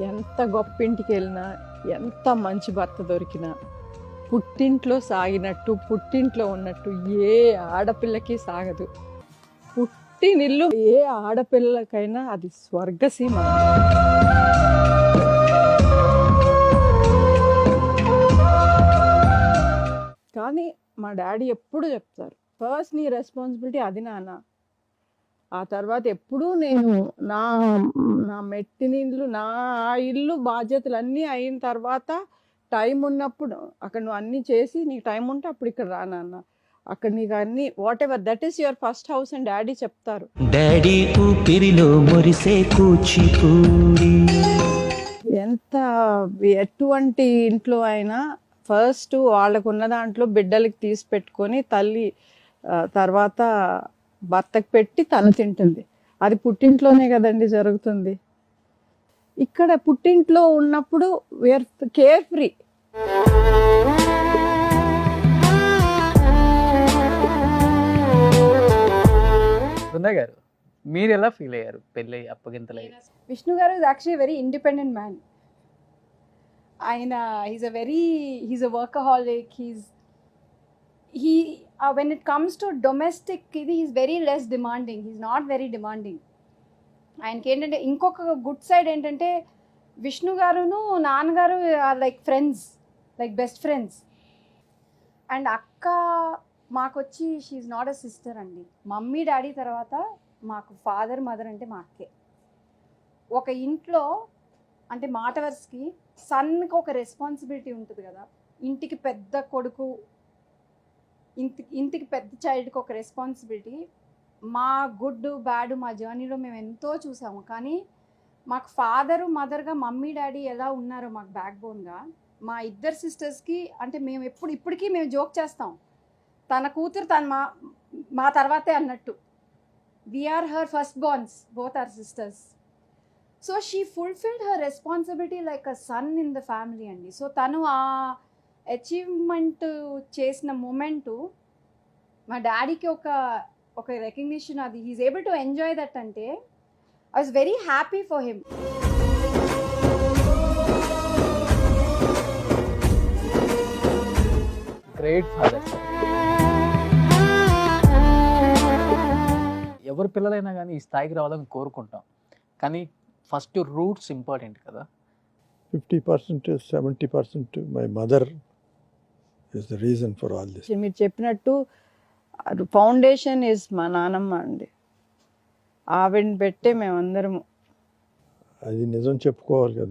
ఎంత గొప్ప ఇంటికి వెళ్ళినా, ఎంత మంచి భర్త దొరికినా, పుట్టింట్లో సాగినట్టు, పుట్టింట్లో ఉన్నట్టు ఏ ఆడపిల్లకి సాగదు. పుట్టినిల్లు ఏ ఆడపిల్లకైనా అది స్వర్గసీమ. కానీ మా డాడీ ఎప్పుడు చెప్తారు, ఫస్ట్ నీ రెస్పాన్సిబిలిటీ అది నాన్న. ఆ తర్వాత ఎప్పుడూ నేను నా నా మెట్టినిల్లు, నా ఇల్లు బాధ్యతలు అన్నీ అయిన తర్వాత టైం ఉన్నప్పుడు అక్కడ నువ్వు అన్నీ చేసి నీకు టైం ఉంటే అప్పుడు ఇక్కడ రా నాన్న, అక్కడ నీకు అన్నీ what ever that is your first house అని డాడీ చెప్తారు. డాడీ ఊపిరిలో మురిసే కూచిపూడి. ఎంత ఎటువంటి ఇంట్లో అయినా ఫస్ట్ వాళ్ళకు ఉన్న దాంట్లో బిడ్డలకి తీసి పెట్టుకొని తల్లి తర్వాత భర్తకు పెట్టి తను తింటుంది. అది పుట్టింట్లోనే కదండి జరుగుతుంది. ఇక్కడ పుట్టింట్లో ఉన్నప్పుడు వీఆర్ కేర్ ఫ్రీ. బృందా గారు, మీరు ఎలా ఫీల్ అయ్యారు పెళ్ళి అప్పగింతలై? విష్ణు గారు is actually a very independent man. ఆయన he's a workaholic. When it comes to domestic, he's very less demanding. He's not very demanding. ఆయనకి ఏంటంటే ఇంకొక గుడ్ సైడ్ ఏంటంటే విష్ణు గారును నాన్నగారు are like friends, like best friends. And అక్క మాకొచ్చి she not a sister అండి. మమ్మీ డాడీ తర్వాత మాకు ఫాదర్ మదర్ అంటే మా అక్కే. ఒక ఇంట్లో అంటే మాట వరుసకి సన్కి ఒక రెస్పాన్సిబిలిటీ ఉంటుంది కదా, ఇంటికి పెద్ద కొడుకు, ఇంటికి పెద్ద చైల్డ్కి ఒక రెస్పాన్సిబిలిటీ. మా గుడ్ బ్యాడ్ మా జర్నీలో మేము ఎంతో చూసాము. కానీ మాకు ఫాదరు మదర్గా మమ్మీ డాడీ ఎలా ఉన్నారో మాకు బ్యాక్ బోన్గా, మా ఇద్దరు సిస్టర్స్కి అంటే మేము ఇప్పటికీ మేము జోక్ చేస్తాం, తన కూతురు తను మా తర్వాతే అన్నట్టు. We are her first borns, both are sisters. So she fulfilled her responsibility like a son in the family అండి. సో తను ఆ అచీవ్మెంట్ చేసిన మూమెంటు మా డాడీకి ఒక రికగ్నిషన్, అది he is able to enjoy that. అంటే I was very happy for him. Great father. ఎవరి పిల్లలైనా కానీ ఈ స్థాయికి రావాలని కోరుకుంటాం, కానీ ఫస్ట్ రూట్స్ ఇంపార్టెంట్ కదా. 50% to 70% my mother is the reason for all this. మీరు చెప్పినట్టు ఫౌండేషన్ ఇస్ మా నానమ్మ అండి. ఆవిడని పెట్టే మేమందరము. అది నిజం చెప్పుకోవాలి కదా.